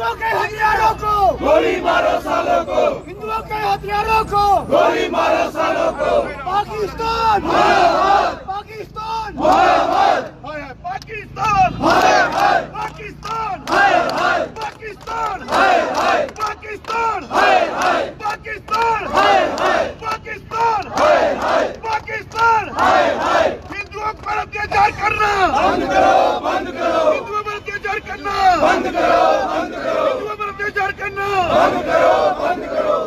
हिंदुओं के हथियारों को गोली मारो सालों को, हिंदुओं के हथियारों को गोली मारो सालों को। पाकिस्तान मुर्दाबाद, पाकिस्तान मुर्दाबाद, पाकिस्तान हाय हाय, पाकिस्तान हाय हाय, पाकिस्तान हाय हाय, पाकिस्तान हाय हाय, पाकिस्तान हाय हाय, पाकिस्तान हाय हाय, पाकिस्तान हाय हाय। हिंदुओं पर अत्याचार करना बंद करो, बंद करो, हिंदुओं पर अत्याचार करना बंद करो, बंद करो, हिंदुओं पर अत्याचार करना बंद करो, बंद करो।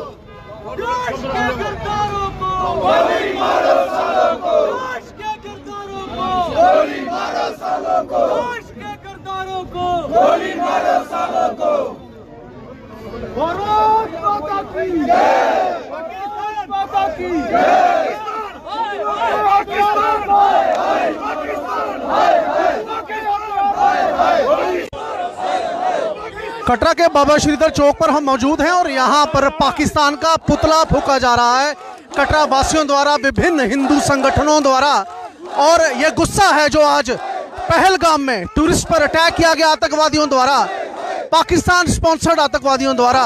देश के गद्दारों को गोली मारो सालों को, देश के गद्दारों को गोली मारो सालों को, देश के गद्दारों को गोली मारो सालों को। भारत माता की जय, पाकिस्तान माता की जय, पाकिस्तान पाकिस्तान कटरा के बाबा श्रीधर चौक पर हम मौजूद हैं और यहाँ पर पाकिस्तान का पुतला फूंका जा रहा है कटरा वासियों द्वारा, विभिन्न हिंदू संगठनों द्वारा। और ये गुस्सा है जो आज पहलगाम में टूरिस्ट पर अटैक किया गया आतंकवादियों द्वारा, पाकिस्तान स्पॉन्सर्ड आतंकवादियों द्वारा।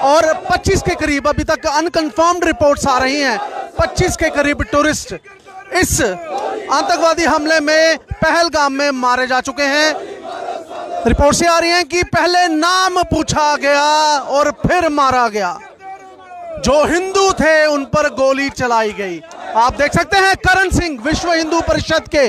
और 25 के करीब, अभी तक अनकन्फर्म्ड रिपोर्ट्स आ रही हैं, 25 के करीब टूरिस्ट इस आतंकवादी हमले में पहलगाम में मारे जा चुके हैं। रिपोर्ट्स आ रही हैं कि पहले नाम पूछा गया और फिर मारा गया। जो हिंदू थे उन पर गोली चलाई गई। आप देख सकते हैं करण सिंह विश्व हिंदू परिषद के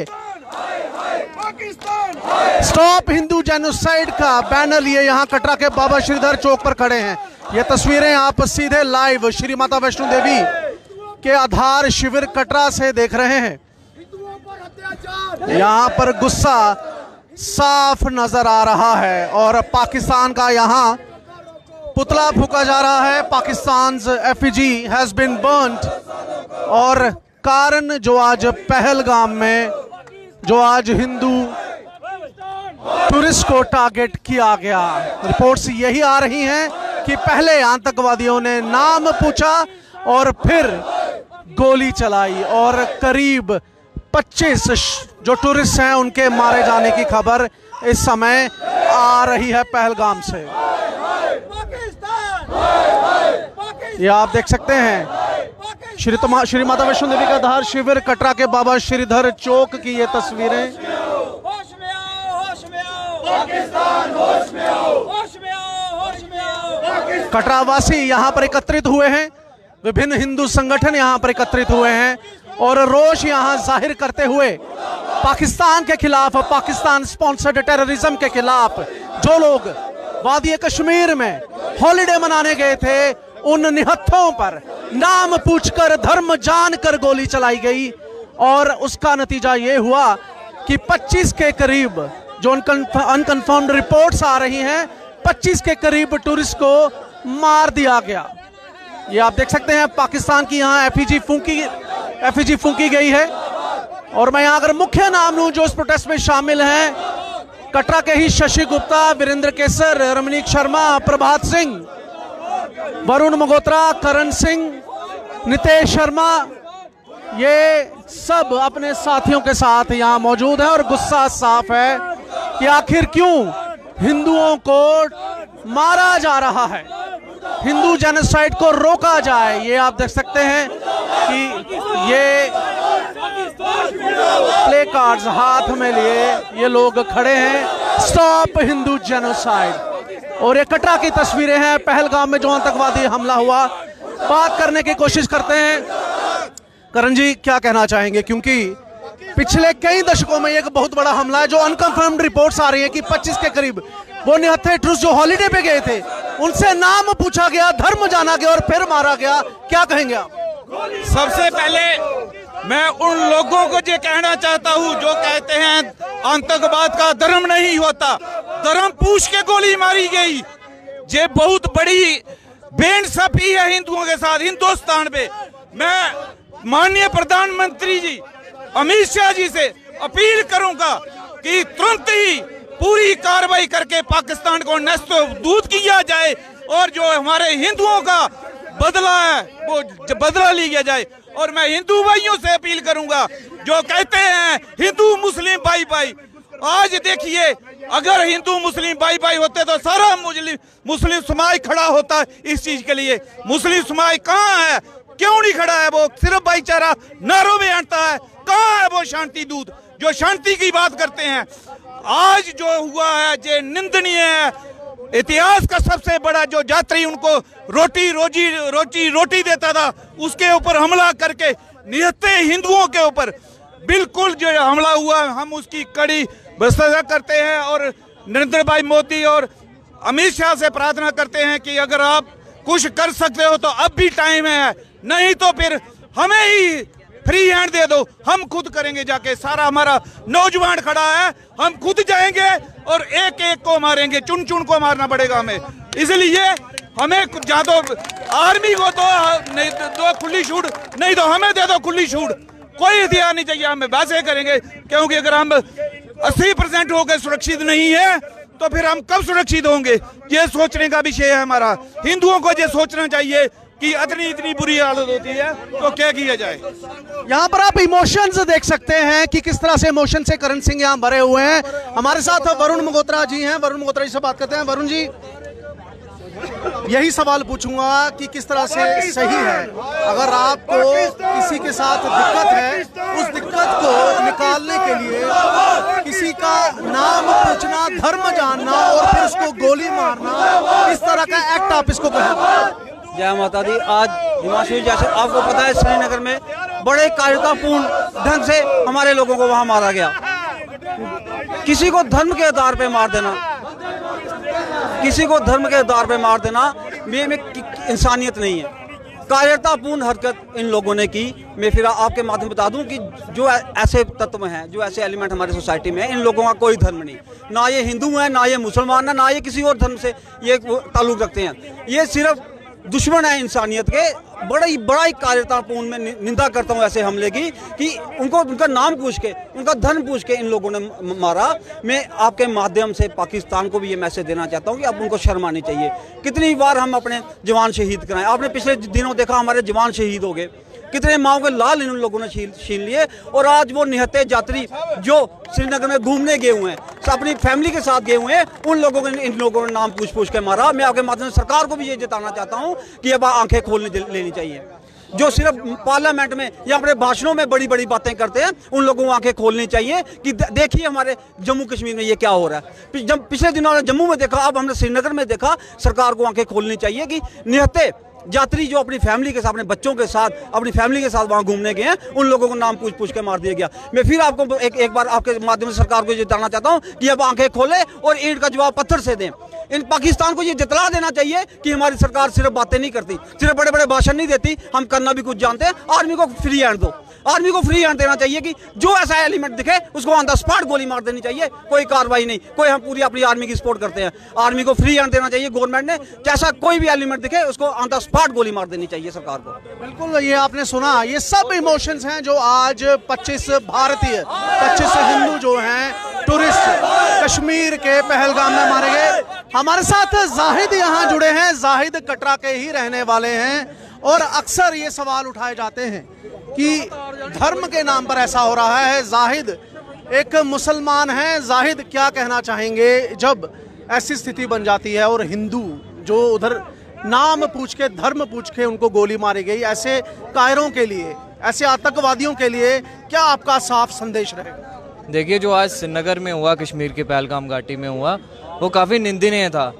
स्टॉप हिंदू जेनोसाइड का बैनर लिए यहाँ कटरा के बाबा श्रीधर चौक पर खड़े हैं। ये तस्वीरें आप सीधे लाइव श्री माता वैष्णो देवी के आधार शिविर कटरा से देख रहे हैं। यहाँ पर गुस्सा साफ नजर आ रहा है और पाकिस्तान का यहाँ पुतला फूंका जा रहा है। Pakistan effigy has been burned. और कारण जो आज पहलगाम में जो आज हिंदू टूरिस्ट को टारगेट किया गया, रिपोर्ट्स यही आ रही हैं कि पहले आतंकवादियों ने नाम पूछा और फिर गोली चलाई और करीब 25 जो टूरिस्ट हैं उनके मारे जाने की खबर इस समय आ रही है पहलगाम से। ये आप देख सकते हैं श्री माता वैष्णो देवी का आधार शिविर कटरा के बाबा श्रीधर चौक की ये तस्वीरें। होश में आओ, होश में आओ, पाकिस्तान होश में आओ, होश में आओ, होश में आओ। कटरावासी यहाँ पर एकत्रित हुए हैं, विभिन्न हिंदू संगठन यहाँ पर एकत्रित हुए हैं और रोष यहाँ जाहिर करते हुए पाकिस्तान के खिलाफ, पाकिस्तान स्पॉन्सर्ड टेररिज्म के खिलाफ जो लोग वादी कश्मीर में हॉलिडे मनाने गए थे, उन निहत्थों पर नाम पूछकर धर्म जानकर गोली चलाई गई। और उसका नतीजा ये हुआ कि 25 के करीब जो अनकन्फर्म्ड रिपोर्ट्स आ रही हैं, 25 के करीब टूरिस्ट को मार दिया गया। ये आप देख सकते हैं पाकिस्तान की यहाँ एफिजी फूंकी गई है। और मैं यहाँ अगर मुख्य नाम लूँ जो इस प्रोटेस्ट में शामिल हैं, कटरा के ही शशि गुप्ता, वीरेंद्र केसर, रमनीक शर्मा, प्रभात सिंह, वरुण मगोत्रा, करण सिंह, नितेश शर्मा, ये सब अपने साथियों के साथ यहाँ मौजूद है। और गुस्सा साफ है कि आखिर क्यों हिंदुओं को मारा जा रहा है, हिंदू जेनोसाइड को रोका जाए। ये आप देख सकते हैं कि ये प्ले कार्ड्स हाथ में लिए ये लोग खड़े हैं, स्टॉप हिंदू जेनोसाइड। और ये कटरा की तस्वीरें हैं पहलगाम में जो आतंकवादी हमला हुआ। बात करने की कोशिश करते हैं। करण जी क्या कहना चाहेंगे, क्योंकि पिछले कई दशकों में एक बहुत बड़ा हमला है जो अनकन्फर्म्ड रिपोर्ट्स आ रही है कि 25 के करीब वो निहत्थे टूरिस्ट जो हॉलिडे पे गए थे उनसे नाम पूछा गया, धर्म जाना गया और फिर मारा गया। क्या कहेंगे आप? सबसे पहले मैं उन लोगों को ये कहना चाहता हूँ जो कहते हैं आतंकवाद का धर्म नहीं होता, धर्म पूछ के गोली मारी गई। ये बहुत बड़ी बेइंसाफी है हिंदुओं के साथ हिंदुस्तान में। मैं माननीय प्रधानमंत्री जी अमित शाह जी से अपील करूंगा कि तुरंत ही पूरी कार्रवाई करके पाकिस्तान को नष्ट किया जाए और जो हमारे हिंदुओं का बदला है वो बदला लिया जाए। और मैं हिंदू भाइयों से अपील करूंगा जो कहते हैं हिंदू मुस्लिम भाई भाई, आज देखिए अगर हिंदू मुस्लिम भाई भाई होते तो सारा मुस्लिम समाज खड़ा होता इस चीज के लिए। मुस्लिम समाज कहाँ है, क्यों नहीं खड़ा है? वो सिर्फ भाईचारा नारों में अड़ता है। कहाँ है वो शांति दूत जो शांति की बात करते हैं? आज जो हुआ है ये निंदनीय है। इतिहास का सबसे बड़ा जो यात्री उनको रोटी देता था, उसके ऊपर हमला करके निहत्थे हिंदुओं के ऊपर बिल्कुल जो हमला हुआ, हम उसकी कड़ी भर्त्सना करते हैं और नरेंद्र भाई मोदी और अमित शाह से प्रार्थना करते हैं कि अगर आप कुछ कर सकते हो तो अब भी टाइम है, नहीं तो फिर हमें ही फ्री हैंड दे दो, हम खुद करेंगे जाके। सारा हमारा नौजवान खड़ा है, हम खुद जाएंगे और एक एक को मारेंगे, चुन चुन को मारना पड़ेगा हमें। इसलिए हमें या तो आर्मी को दो खुली छूट, नहीं तो हमें दे दो खुली छूट। कोई हथियार नहीं चाहिए, हम वैसे करेंगे, क्योंकि अगर हम 80% होकर सुरक्षित नहीं है तो फिर हम कब सुरक्षित होंगे? ये सोचने का विषय है हमारा। हिंदुओं को ये सोचना चाहिए कि इतनी बुरी हालत होती है तो क्या किया जाए। यहाँ पर आप इमोशंस देख सकते हैं कि किस तरह से इमोशन से करण सिंह यहाँ भरे हुए हैं। हमारे साथ वरुण मगोत्रा जी हैं, वरुण मगोत्रा जी से बात करते हैं। वरुण जी, यही सवाल पूछूंगा कि किस तरह से सही है, अगर आपको किसी के साथ दिक्कत है, उस दिक्कत को निकालने के लिए किसी का नाम पूछना, धर्म जानना और फिर उसको गोली मारना, इस तरह का एक्ट आप इसको कहें? जय माता दी। आज हिमांशु, जैसे आपको पता है, श्रीनगर में बड़े कायरतापूर्ण ढंग से हमारे लोगों को वहां मारा गया। किसी को धर्म के आधार पे मार देना, किसी को धर्म के आधार पे मार देना में इंसानियत नहीं है। कायरतापूर्ण हरकत इन लोगों ने की। मैं फिर आपके माध्यम बता दूं कि जो ऐसे तत्व हैं, जो ऐसे एलिमेंट हमारे सोसाइटी में है, इन लोगों का कोई धर्म नहीं, ना ये हिंदू है, ना ये मुसलमान है, ना ये किसी और धर्म से ये ताल्लुक रखते हैं। ये सिर्फ दुश्मन है इंसानियत के। बड़ा ही कायरतापूर्ण में निंदा करता हूँ ऐसे हमले की, कि उनका नाम पूछ के, उनका धर्म पूछ के इन लोगों ने मारा। मैं आपके माध्यम से पाकिस्तान को भी ये मैसेज देना चाहता हूँ कि अब उनको शर्म आनी चाहिए। कितनी बार हम अपने जवान शहीद कराएं, आपने पिछले दिनों देखा हमारे जवान शहीद हो गए, कितने माओ के लाल इन लोगों ने छीन लिए। और आज वो निहत्थे यात्री जो श्रीनगर में घूमने गए हुए हैं, अपनी फैमिली के साथ गए हुए हैं, उन लोगों को इन लोगों ने नाम पूछ के मारा। मैं आपके माध्यम से सरकार को भी ये जताना चाहता हूँ कि अब आंखें खोलने लेनी चाहिए। जो सिर्फ पार्लियामेंट में या अपने भाषणों में बड़ी बड़ी बातें करते हैं, उन लोगों को आंखें खोलनी चाहिए कि देखिए हमारे जम्मू कश्मीर में ये क्या हो रहा है। जब पिछले दिनों ने जम्मू में देखा, अब हमने श्रीनगर में देखा। सरकार को आंखें खोलनी चाहिए कि निहत्थे यात्री जो अपनी फैमिली के साथ, अपने बच्चों के साथ, अपनी फैमिली के साथ वहां घूमने गए हैं, उन लोगों को नाम पूछ के मार दिया गया। मैं फिर आपको एक बार आपके माध्यम से सरकार को ये बताना चाहता हूं कि अब आंखें खोले और ईंट का जवाब पत्थर से दें। इन पाकिस्तान को ये जतला देना चाहिए कि हमारी सरकार सिर्फ बातें नहीं करती, सिर्फ बड़े बड़े भाषण नहीं देती, हम करना भी कुछ जानते हैं। आर्मी को फ्री हैंड दो, आर्मी को फ्री हैंड देना चाहिए कि जो ऐसा एलिमेंट दिखे उसको ऑन द स्पॉट गोली मार देनी चाहिए। कोई कार्रवाई नहीं, कोई, हम पूरी अपनी आर्मी की सपोर्ट करते हैं। आर्मी को फ्री हैंड देना चाहिए गवर्नमेंट ने। जैसा कोई भी एलिमेंट दिखे उसको ऑन द स्पॉट गोली मार देनी चाहिए सरकार को। बिल्कुल, ये आपने सुना, ये सब इमोशंस हैं जो आज 25 भारतीय, 25 हिंदू जो हैं टूरिस्ट कश्मीर के पहलगाम में मारे गए। हमारे साथ जाहिद यहाँ जुड़े हैं। जाहिद कटरा के ही रहने वाले हैं और अक्सर ये सवाल उठाए जाते हैं कि धर्म के नाम पर ऐसा हो रहा है। जाहिद एक मुसलमान है। जाहिद, क्या कहना चाहेंगे जब ऐसी स्थिति बन जाती है और हिंदू जो उधर नाम पूछ के, धर्म पूछ के उनको गोली मारी गई, ऐसे कायरों के लिए, ऐसे आतंकवादियों के लिए क्या आपका साफ संदेश रहेगा? देखिए, जो आज श्रीनगर में हुआ, कश्मीर के पहलगाम घाटी में हुआ, वो काफ़ी निंदनीय था।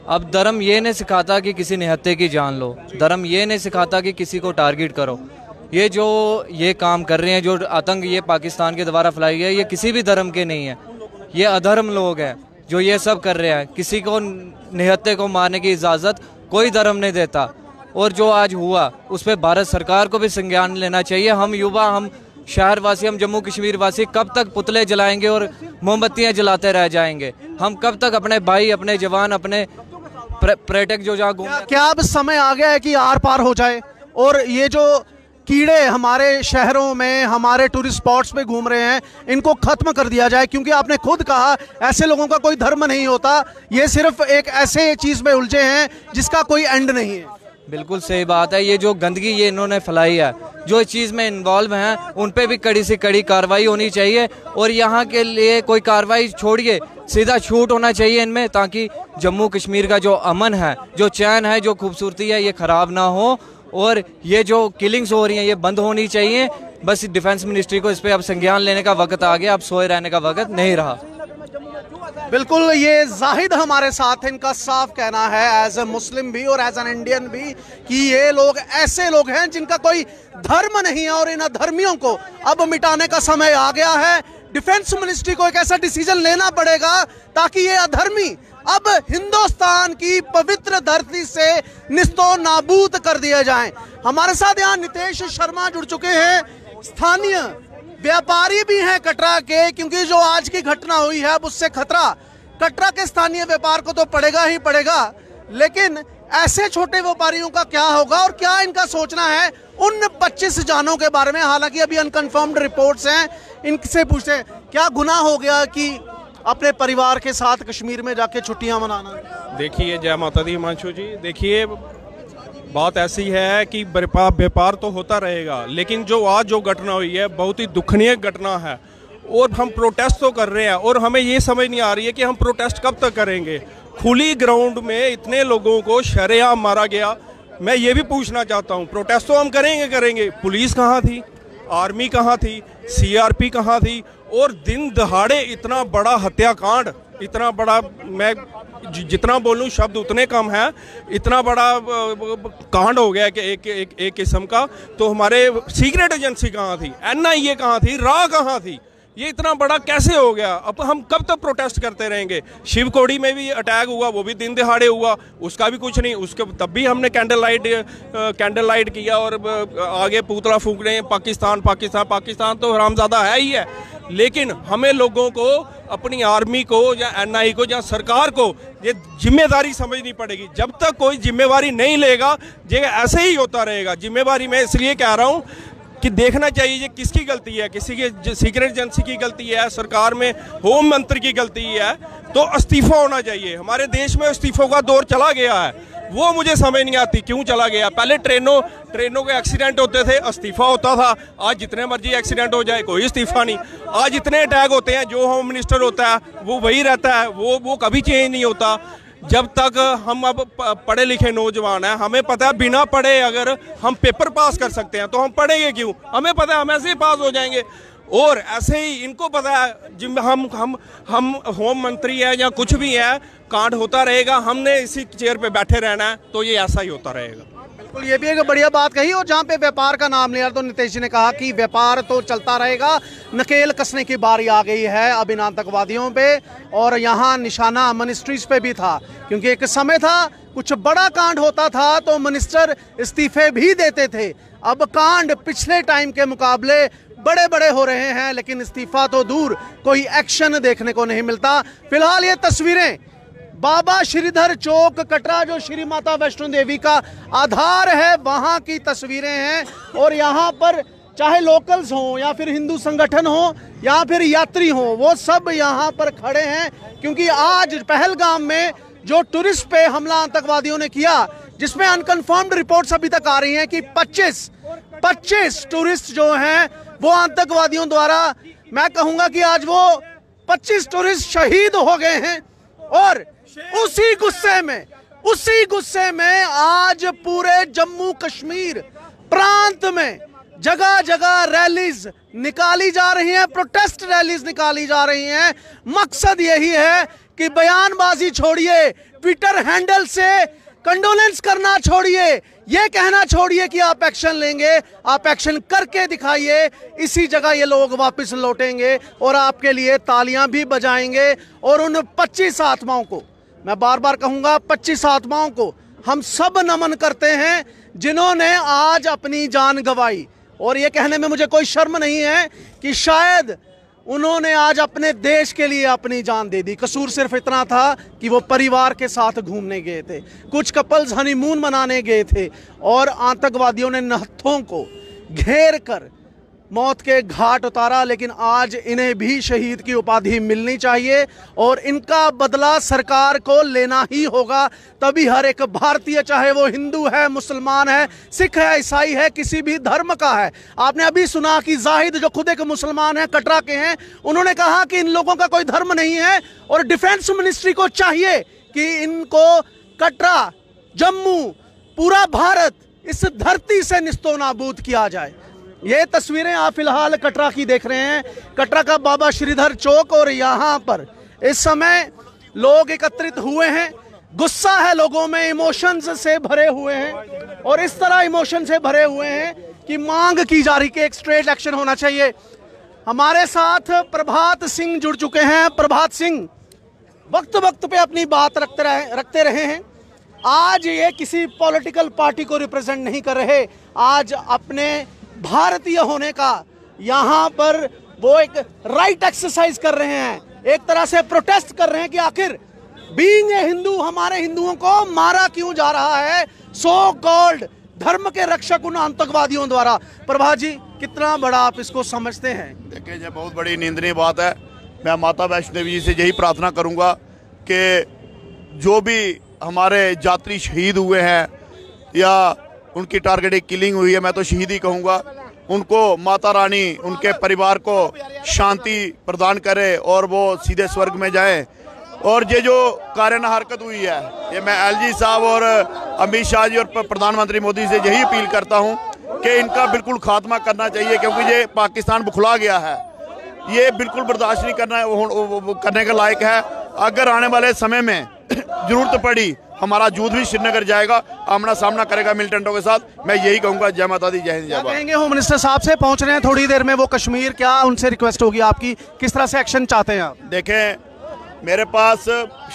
अब धर्म ये नहीं सिखाता कि किसी निहत्थे की जान लो, धर्म ये नहीं सिखाता कि किसी को टारगेट करो। ये जो ये काम कर रहे हैं, जो आतंक ये पाकिस्तान के द्वारा फैलाई है, ये किसी भी धर्म के नहीं है। ये अधर्म लोग हैं जो ये सब कर रहे हैं। किसी को निहत्थे को मारने की इजाज़त कोई धर्म नहीं देता। और जो आज हुआ उस पर भारत सरकार को भी संज्ञान लेना चाहिए। हम युवा, हम शहरवासी, हम जम्मू कश्मीर वासी कब तक पुतले जलाएंगे और मोमबत्तियां जलाते रह जाएंगे? हम कब तक अपने भाई, अपने जवान, अपने पर्यटक जो जहाँ घूम, क्या अब समय आ गया है कि आर पार हो जाए और ये जो कीड़े हमारे शहरों में, हमारे टूरिस्ट स्पॉट्स पे घूम रहे हैं, इनको खत्म कर दिया जाए? क्योंकि आपने खुद कहा ऐसे लोगों का कोई धर्म नहीं होता, ये सिर्फ एक ऐसे चीज में उलझे हैं जिसका कोई एंड नहीं है। बिल्कुल सही बात है। ये जो गंदगी ये इन्होंने फैलाई है, जो इस चीज़ में इन्वॉल्व हैं उन पे भी कड़ी से कड़ी कार्रवाई होनी चाहिए। और यहाँ के लिए कोई कार्रवाई छोड़िए, सीधा छूट होना चाहिए इनमें, ताकि जम्मू कश्मीर का जो अमन है, जो चैन है, जो खूबसूरती है, ये ख़राब ना हो। और ये जो किलिंग्स हो रही हैं ये बंद होनी चाहिए। बस डिफेंस मिनिस्ट्री को इस पर अब संज्ञान लेने का वक्त आ गया, अब सोए रहने का वक्त नहीं रहा। बिल्कुल, ये जाहिद हमारे साथ हैं, इनका साफ कहना है एज ए मुस्लिम भी और एज एन इंडियन भी कि ये लोग ऐसे लोग हैं जिनका कोई धर्म नहीं है और इन अधर्मियों को अब मिटाने का समय आ गया है। डिफेंस मिनिस्ट्री को एक ऐसा डिसीजन लेना पड़ेगा ताकि ये अधर्मी अब हिंदुस्तान की पवित्र धरती से निस्तो नाबूद कर दिए जाएं। हमारे साथ यहाँ नितेश शर्मा जुड़ चुके हैं, स्थानीय व्यापारी भी हैं कटरा के, क्योंकि जो आज की घटना हुई है अब उससे खतरा कटरा के स्थानीय व्यापार को तो पड़ेगा ही पड़ेगा, लेकिन ऐसे छोटे व्यापारियों का क्या होगा और क्या इनका सोचना है उन 25 जानों के बारे में। हालांकि अभी अनकन्फर्म्ड रिपोर्ट्स हैं, इनसे पूछते हैं क्या गुनाह हो गया कि अपने परिवार के साथ कश्मीर में जाके छुट्टियां मनाना। देखिए, जय माता दी हिमांशु जी, देखिए बात ऐसी है कि व्यापार तो होता रहेगा, लेकिन जो आज जो घटना हुई है बहुत ही दुखनीय घटना है और हम प्रोटेस्ट तो कर रहे हैं और हमें ये समझ नहीं आ रही है कि हम प्रोटेस्ट कब तक करेंगे। खुली ग्राउंड में इतने लोगों को शरेआम मारा गया। मैं ये भी पूछना चाहता हूँ, प्रोटेस्ट तो हम करेंगे, पुलिस कहाँ थी, आर्मी कहाँ थी, सीआरपी कहाँ थी? और दिन दहाड़े इतना बड़ा हत्याकांड, इतना बड़ा, मैं जितना बोलूं शब्द उतने कम है, इतना बड़ा कांड हो गया कि एक किस्म का। तो हमारे सीक्रेट एजेंसी कहाँ थी, एनआईए कहाँ थी, रा कहाँ थी? ये इतना बड़ा कैसे हो गया? अब हम कब तक प्रोटेस्ट करते रहेंगे? शिवकोड़ी में भी अटैक हुआ, वो भी दिन दिहाड़े हुआ, उसका भी कुछ नहीं, उसके तब भी हमने कैंडल लाइट किया और आगे पुतला फूंक रहे हैं पाकिस्तान तो हरामजादा है ही है। लेकिन हमें लोगों को, अपनी आर्मी को या एनआई को या सरकार को ये जिम्मेदारी समझनी पड़ेगी। जब तक कोई जिम्मेवारी नहीं लेगा ये ऐसे ही होता रहेगा। जिम्मेवारी मैं इसलिए कह रहा हूँ कि देखना चाहिए ये किसकी गलती है, किसी की सीक्रेट एजेंसी की गलती है, सरकार में होम मंत्री की गलती है, तो इस्तीफा होना चाहिए। हमारे देश में इस्तीफों का दौर चला गया है, वो मुझे समझ नहीं आती क्यों चला गया। पहले ट्रेनों के एक्सीडेंट होते थे, इस्तीफा होता था, आज जितने मर्जी एक्सीडेंट हो जाए कोई इस्तीफा नहीं। आज इतने अटैक होते हैं, जो होम मिनिस्टर होता है वो वही रहता है, वो कभी चेंज नहीं होता। जब तक हम अब पढ़े लिखे नौजवान हैं, हमें पता है बिना पढ़े अगर हम पेपर पास कर सकते हैं तो हम पढ़ेंगे क्यों? हमें पता है हम ऐसे ही पास हो जाएंगे। और ऐसे ही इनको पता है जिम हम होम मंत्री है या कुछ भी है, कांड होता रहेगा, हमने इसी चेयर पे बैठे रहना है, तो ये ऐसा ही होता रहेगा। बिल्कुल, ये भी एक बढ़िया बात कही। और जहाँ पे व्यापार का नाम लिया तो नितेश जी ने कहा कि व्यापार तो चलता रहेगा, नकेल कसने की बारी आ गई है अब इन आतंकवादियों पे। और यहाँ निशाना मिनिस्ट्रीज पे भी था, क्योंकि एक समय था कुछ बड़ा कांड होता था तो मिनिस्टर इस्तीफे भी देते थे। अब कांड पिछले टाइम के मुकाबले बड़े बड़े हो रहे हैं, लेकिन इस्तीफा तो दूर, कोई एक्शन देखने को नहीं मिलता। फिलहाल ये तस्वीरें बाबा श्रीधर चौक कटरा, जो श्री माता वैष्णो देवी का आधार है, वहां की तस्वीरें हैं। और यहाँ पर चाहे लोकल्स हों या फिर हिंदू संगठन हो या फिर यात्री हों, वो सब यहाँ पर खड़े हैं, क्योंकि आज पहलगाम में जो टूरिस्ट पे हमला आतंकवादियों ने किया, जिसमें अनकन्फर्म्ड रिपोर्ट्स अभी तक आ रही हैं कि 25 टूरिस्ट जो हैं वो आतंकवादियों द्वारा, मैं कहूंगा कि आज वो 25 टूरिस्ट शहीद हो गए हैं। और उसी गुस्से में आज पूरे जम्मू कश्मीर प्रांत में जगह जगह रैलीज निकाली जा रही हैं, प्रोटेस्ट रैलीज निकाली जा रही हैं। मकसद यही है कि बयानबाजी छोड़िए, ट्विटर हैंडल से कंडोलेंस करना छोड़िए, ये कहना छोड़िए कि आप एक्शन लेंगे, आप एक्शन करके दिखाइए। इसी जगह ये लोग वापस लौटेंगे और आपके लिए तालियां भी बजाएंगे। और उन 25 आत्माओं को, मैं बार बार कहूंगा, 25 आत्माओं को हम सब नमन करते हैं जिन्होंने आज अपनी जान गंवाई। और ये कहने में मुझे कोई शर्म नहीं है कि शायद उन्होंने आज अपने देश के लिए अपनी जान दे दी। कसूर सिर्फ इतना था कि वो परिवार के साथ घूमने गए थे, कुछ कपल्स हनीमून मनाने गए थे, और आतंकवादियों ने नहत्थों को घेर कर मौत के घाट उतारा, लेकिन आज इन्हें भी शहीद की उपाधि मिलनी चाहिए और इनका बदला सरकार को लेना ही होगा। तभी हर एक भारतीय, चाहे वो हिंदू है, मुसलमान है, सिख है, ईसाई है, किसी भी धर्म का है। आपने अभी सुना कि जाहिद जो खुद एक मुसलमान है, कटरा के हैं, उन्होंने कहा कि इन लोगों का कोई धर्म नहीं है और डिफेंस मिनिस्ट्री को चाहिए कि इनको कटरा, जम्मू, पूरा भारत इस धरती से निस्तो नाबूद किया जाए। ये तस्वीरें आप फिलहाल कटरा की देख रहे हैं, कटरा का बाबा श्रीधर चौक, और यहाँ पर इस समय लोग एकत्रित हुए हैं। गुस्सा है लोगों में, इमोशंस से भरे हुए हैं और इस तरह इमोशन से भरे हुए हैं कि मांग की जा रही कि एक स्ट्रेट एक्शन होना चाहिए। हमारे साथ प्रभात सिंह जुड़ चुके हैं। प्रभात सिंह वक्त वक्त पे अपनी बात रखते रहे हैं। आज ये किसी पॉलिटिकल पार्टी को रिप्रेजेंट नहीं कर रहे, आज अपने भारतीय होने का यहाँ पर वो एक राइट एक्सरसाइज कर रहे हैं, एक तरह से प्रोटेस्ट कर रहे हैं कि आखिर बीइंग ए हिंदू हमारे हिंदुओं को मारा क्यों जा रहा है सो कॉल्ड धर्म के रक्षक उन आतंकवादियों द्वारा। प्रभात जी, कितना बड़ा आप इसको समझते हैं? देखिए, ये बहुत बड़ी निंदनीय बात है। मैं माता वैष्णो देवी जी से यही प्रार्थना करूंगा कि जो भी हमारे यात्री शहीद हुए हैं या उनकी टारगेटेड किलिंग हुई है, मैं तो शहीद ही कहूँगा, उनको माता रानी उनके परिवार को शांति प्रदान करे और वो सीधे स्वर्ग में जाए। और ये जो कायराना हरकत हुई है, ये मैं एलजी साहब और अमित शाह जी और प्रधानमंत्री मोदी से यही अपील करता हूँ कि इनका बिल्कुल खात्मा करना चाहिए, क्योंकि ये पाकिस्तान बुखला गया है, ये बिल्कुल बर्दाश्त नहीं करने के लायक है। अगर आने वाले समय में जरूरत पड़ी, हमारा युद्ध भी श्रीनगर जाएगा, आमना सामना करेगा मिलिटेंटों के साथ। मैं यही कहूंगा, जय माता दी, जय हिंद, जय भारत। कहेंगे होम मिनिस्टर साहब से पहुंच रहे हैं थोड़ी देर में वो कश्मीर, क्या उनसे रिक्वेस्ट होगी आपकी, किस तरह से एक्शन चाहते हैं आप? देखें, मेरे पास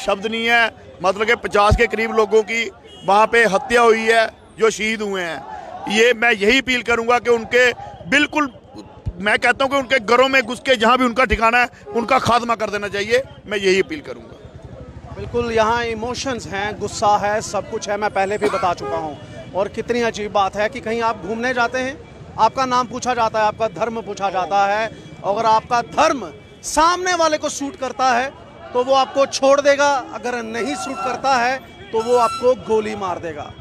शब्द नहीं है, मतलब कि 50 के करीब लोगों की वहाँ पे हत्या हुई है जो शहीद हुए हैं। ये मैं यही अपील करूंगा कि उनके बिल्कुल, मैं कहता हूँ कि उनके घरों में घुस के जहाँ भी उनका ठिकाना है उनका खात्मा कर देना चाहिए। मैं यही अपील करूंगा। बिल्कुल, यहाँ इमोशंस हैं, गुस्सा है, सब कुछ है, मैं पहले भी बता चुका हूँ। और कितनी अजीब बात है कि कहीं आप घूमने जाते हैं, आपका नाम पूछा जाता है, आपका धर्म पूछा जाता है, अगर आपका धर्म सामने वाले को सूट करता है तो वो आपको छोड़ देगा, अगर नहीं सूट करता है तो वो आपको गोली मार देगा।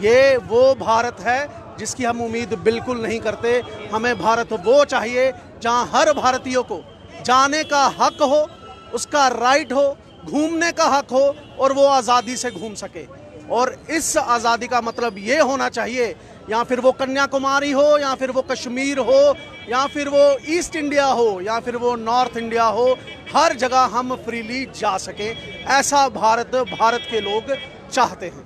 ये वो भारत है जिसकी हम उम्मीद बिल्कुल नहीं करते। हमें भारत वो चाहिए जहाँ हर भारतीय को जाने का हक हो, उसका राइट हो, घूमने का हक हो और वो आज़ादी से घूम सके। और इस आज़ादी का मतलब ये होना चाहिए, या फिर वो कन्याकुमारी हो, या फिर वो कश्मीर हो, या फिर वो ईस्ट इंडिया हो, या फिर वो नॉर्थ इंडिया हो, हर जगह हम फ्रीली जा सके। ऐसा भारत के लोग चाहते हैं।